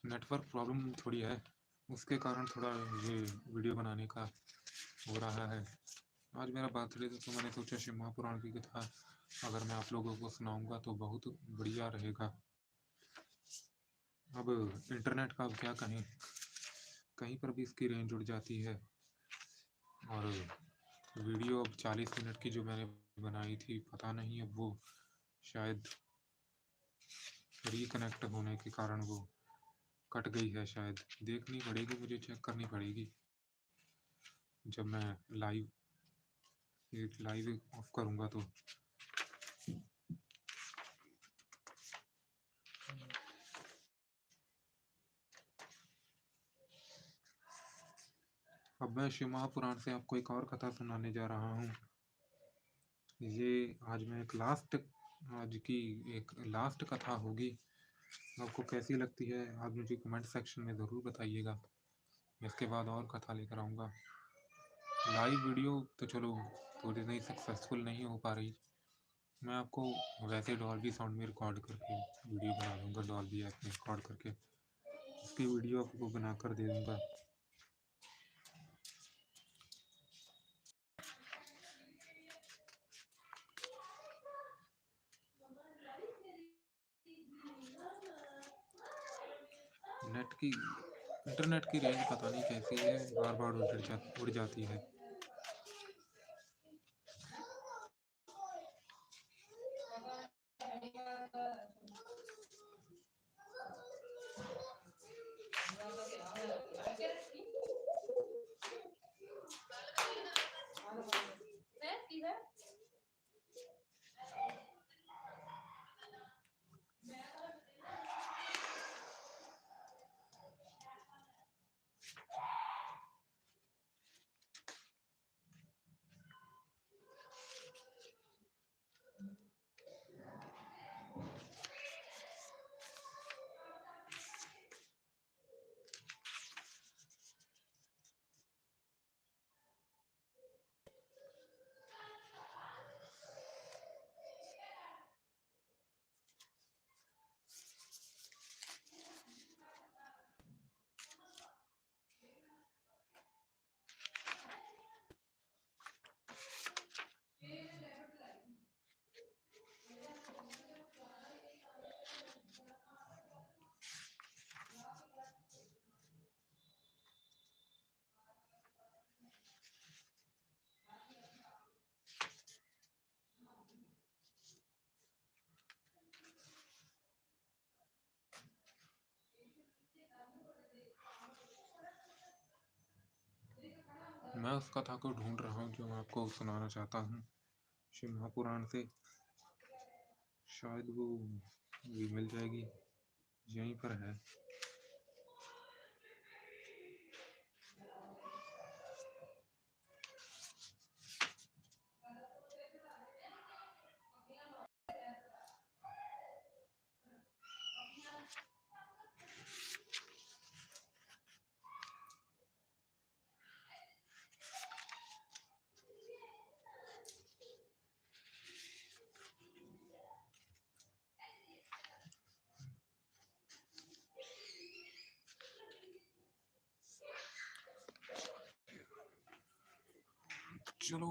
नेटवर्क प्रॉब्लम थोड़ी है, उसके कारण थोड़ा ये वीडियो बनाने का हो रहा है। आज मेरा बर्थडे था तो मैंने सोचा शिव महापुराण की कथा अगर मैं आप लोगों को सुनाऊंगा तो बहुत बढ़िया रहेगा। अब इंटरनेट का अब क्या कहें, कहीं पर भी इसकी रेंज उड़ जाती है। और वीडियो अब 40 मिनट की जो मैंने बनाई थी, पता नहीं अब वो शायद रिकनेक्ट होने के कारण वो कट गई है। शायद देखनी पड़ेगी, मुझे चेक करनी पड़ेगी जब मैं लाइव ऑफ करूँगा तो। अब मैं शिव महापुराण से आपको एक और कथा सुनाने जा रहा हूँ। ये आज की एक लास्ट कथा होगी। आपको कैसी लगती है आप मुझे कमेंट सेक्शन में ज़रूर बताइएगा। इसके बाद और कथा लेकर आऊँगा। लाइव वीडियो तो चलो थोड़ी नहीं सक्सेसफुल नहीं हो पा रही। मैं आपको वैसे डॉल्बी साउंड में रिकॉर्ड करके वीडियो बना दूँगा, डॉल्बी ऐप में रिकॉर्ड करके उसकी वीडियो आपको बनाकर दे दूँगा। इंटरनेट की रेंज पता नहीं कैसी है, बार बार उड़ जाती है। मैं उस कथा को ढूंढ रहा हूँ जो मैं आपको सुनाना चाहता हूँ शिव महापुराण से। शायद वो भी मिल जाएगी, यहीं पर है। चलो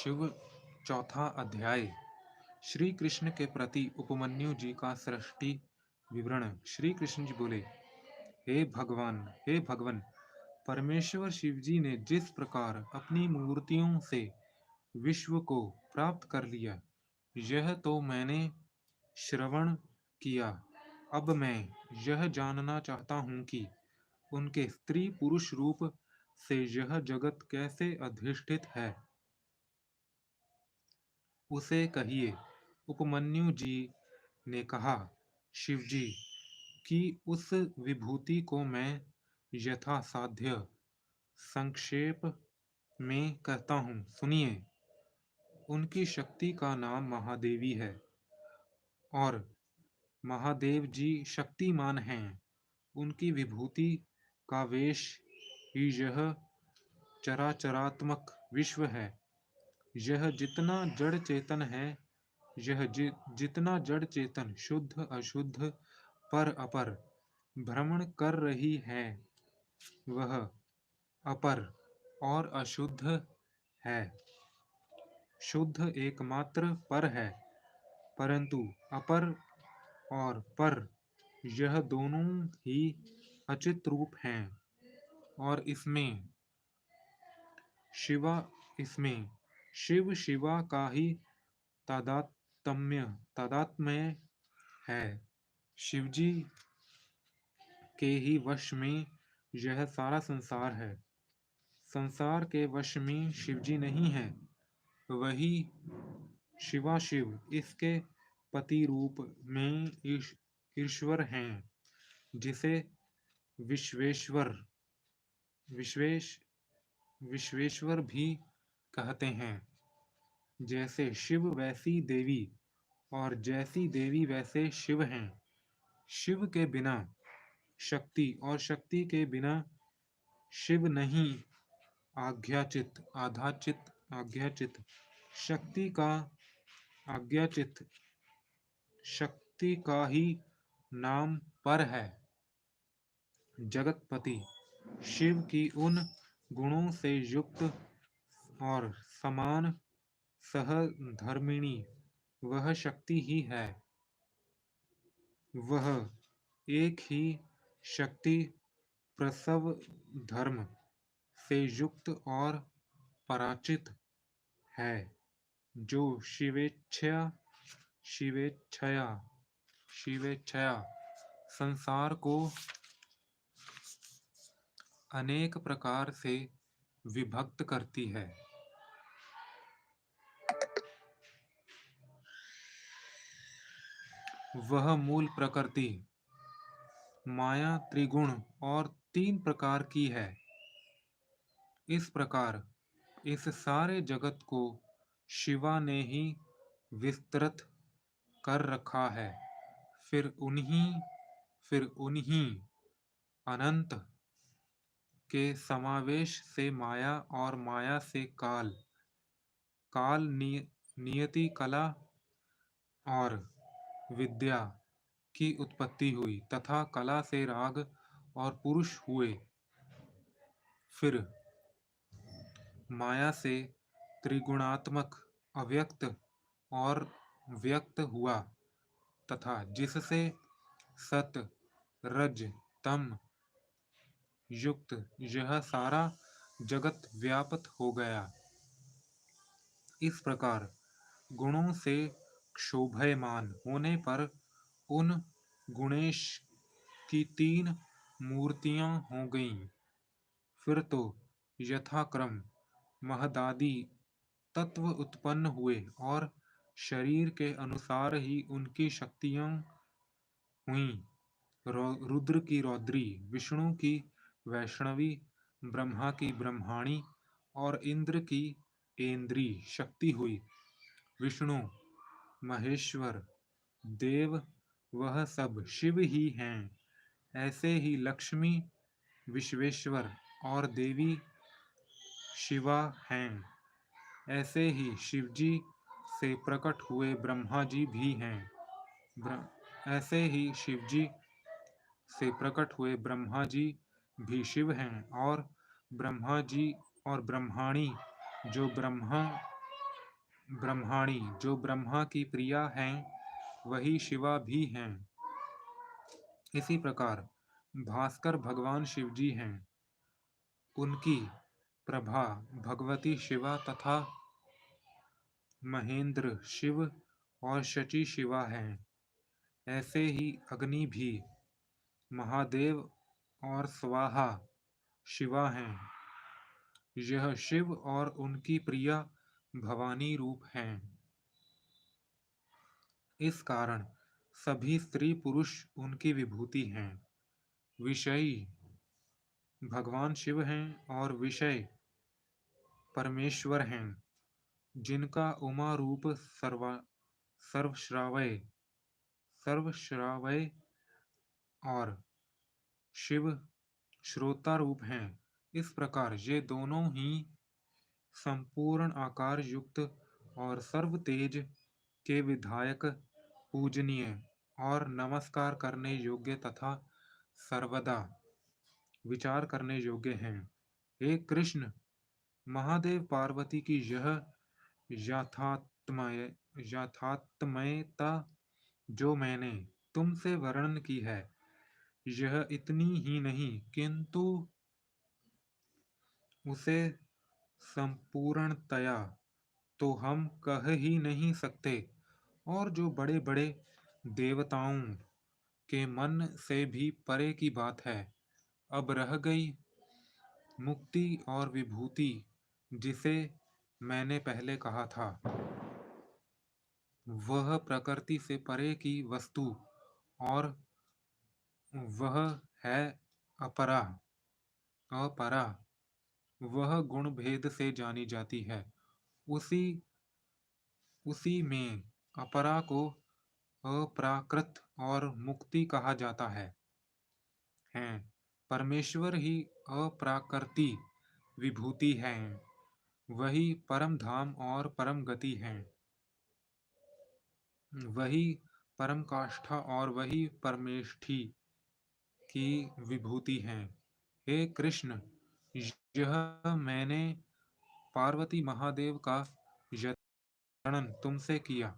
शिव चौथा अध्याय। श्री कृष्ण के प्रति उपमन्यु जी का सृष्टि विवरण। श्री कृष्ण जी बोले, हे भगवान, हे भगवान, परमेश्वर शिव जी ने जिस प्रकार अपनी मूर्तियों से विश्व को प्राप्त कर लिया, यह तो मैंने श्रवण किया। अब मैं यह जानना चाहता हूँ कि उनके स्त्री पुरुष रूप से यह जगत कैसे अधिष्ठित है, उसे कहिए। उपमन्यु जी ने कहा, शिवजी की उस विभूति को मैं यथा साध्य संक्षेप में कहता हूँ, सुनिए। उनकी शक्ति का नाम महादेवी है और महादेव जी शक्तिमान हैं। उनकी विभूति का वेश ही यह चराचरात्मक विश्व है। यह जितना जड़ चेतन है, यह जितना जड़ चेतन शुद्ध अशुद्ध पर अपर भ्रमण कर रही है, वह अपर और अशुद्ध है। शुद्ध एकमात्र पर है, परंतु अपर और पर यह दोनों ही अचित रूप हैं। और इसमें शिव शिवा का ही तादात्म्य है। शिवजी के ही वश में यह सारा संसार है। संसार के वश में शिवजी नहीं है। वही शिवाशिव इसके पति रूप में ईश्वर हैं, जिसे विश्वेश्वर विश्वेश्वर भी कहते हैं। जैसे शिव वैसी देवी और जैसी देवी वैसे शिव हैं। शिव के बिना शक्ति और शक्ति के बिना शिव नहीं। आज्ञाचित आज्ञाचित शक्ति का ही नाम पर है। जगतपति शिव की उन गुणों से युक्त और समान सहधर्मिणी वह शक्ति ही है। वह एक ही शक्ति प्रसव धर्म से युक्त और पराचित है, जो शिवेच्छया संसार को अनेक प्रकार से विभक्त करती है। वह मूल प्रकृति माया त्रिगुण और 3 प्रकार की है। इस प्रकार इस सारे जगत को शिवा ने ही विस्तृत कर रखा है। फिर उन्हीं अनंत के समावेश से माया और माया से काल नियति कला और विद्या की उत्पत्ति हुई तथा कला से राग और पुरुष हुए। फिर माया से त्रिगुणात्मक अव्यक्त और व्यक्त हुआ तथा जिससे सत रज तम युक्त यह सारा जगत व्याप्त हो गया। इस प्रकार गुणों से क्षोभयमान होने पर उन गुणेश की 3 मूर्तियां हो गईं। फिर तो यथाक्रम महदादि तत्व उत्पन्न हुए और शरीर के अनुसार ही उनकी शक्तियां हुईं। रुद्र की रौद्री, विष्णु की वैष्णवी, ब्रह्मा की ब्रह्माणी और इंद्र की ऐन्द्री शक्ति हुई। विष्णु महेश्वर देव वह सब शिव ही हैं। ऐसे ही लक्ष्मी विश्वेश्वर और देवी शिवा हैं। ऐसे ही शिवजी से प्रकट हुए ब्रह्मा जी भी हैं। ऐसे ही शिवजी से प्रकट हुए ब्रह्मा जी भी शिव हैं। और ब्रह्मा जी और ब्रह्माणी जो ब्रह्मा ब्रह्माणी, जो ब्रह्मा की प्रिया हैं वही शिवा भी हैं। इसी प्रकार भास्कर भगवान शिव जी हैं, उनकी प्रभा भगवती शिवा तथा महेंद्र शिव और शची शिवा हैं। ऐसे ही अग्नि भी महादेव और स्वाहा शिवा हैं। यह शिव और उनकी प्रिया भवानी रूप हैं। इस कारण सभी स्त्री पुरुष उनकी विभूति हैं। विषयी भगवान शिव हैं और विषय परमेश्वर हैं, जिनका उमा रूप सर्वश्रावय सर्वश्रावय और शिव श्रोता रूप हैं। इस प्रकार ये दोनों ही संपूर्ण आकार युक्त और सर्व तेज के विधायक, पूजनीय और नमस्कार करने योग्य तथा सर्वदा विचार करने योग्य हैं। हे कृष्ण, महादेव पार्वती की यह यथात्मय यथात्मयता जो मैंने तुमसे वर्णन की है, यह इतनी ही नहीं किंतु उसे संपूर्णतया तो हम कह ही नहीं सकते, और जो बड़े बड़े देवताओं के मन से भी परे की बात है। अब रह गई मुक्ति और विभूति, जिसे मैंने पहले कहा था, वह प्रकृति से परे की वस्तु और वह है अपरा अपरा वह गुण भेद से जानी जाती है। उसी उसी में अपरा को अप्राकृत और मुक्ति कहा जाता है। परमेश्वर ही अप्राकृति विभूति हैं, वही परम धाम और परम गति हैं, वही परम काष्ठा और वही परमेष्ठी की विभूति हैं। हे कृष्ण, यह मैंने पार्वती महादेव का वर्णन तुमसे किया।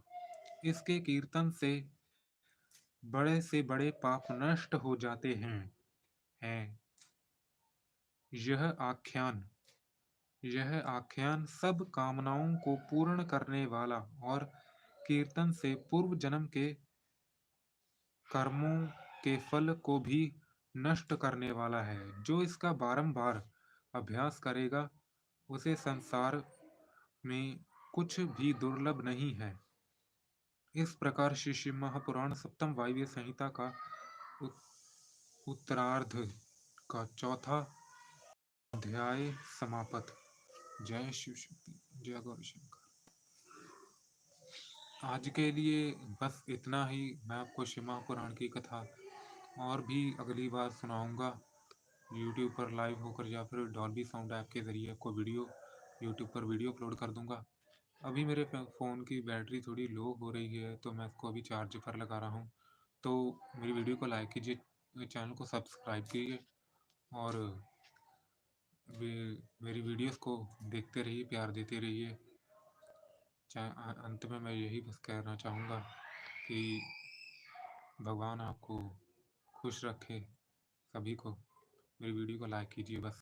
इसके कीर्तन से बड़े से बड़े पाप नष्ट हो जाते हैं। यह आख्यान सब कामनाओं को पूर्ण करने वाला और कीर्तन से पूर्व जन्म के कर्मों के फल को भी नष्ट करने वाला है। जो इसका बारंबार अभ्यास करेगा, उसे संसार में कुछ भी दुर्लभ नहीं है। इस प्रकार श्री शिव महापुराण सप्तम वायव्य संहिता का उत्तरार्ध का चौथा अध्याय समाप्त। जय शिव शक्ति, जय गौरी शंकर। आज के लिए बस इतना ही। मैं आपको शिव महापुराण की कथा और भी अगली बार सुनाऊंगा, यूट्यूब पर लाइव होकर या फिर डॉल्बी साउंड ऐप के ज़रिए आपको यूट्यूब पर वीडियो अपलोड कर दूंगा। अभी मेरे फ़ोन की बैटरी थोड़ी लो हो रही है, तो मैं इसको अभी चार्ज पर लगा रहा हूँ। तो मेरी वीडियो को लाइक कीजिए, चैनल को सब्सक्राइब कीजिए और मेरी वीडियोस को देखते रहिए, प्यार देते रहिए। अंत में मैं यही बस कहना चाहूँगा कि भगवान आपको खुश रखे, सभी को। मेरी वीडियो को लाइक कीजिए बस।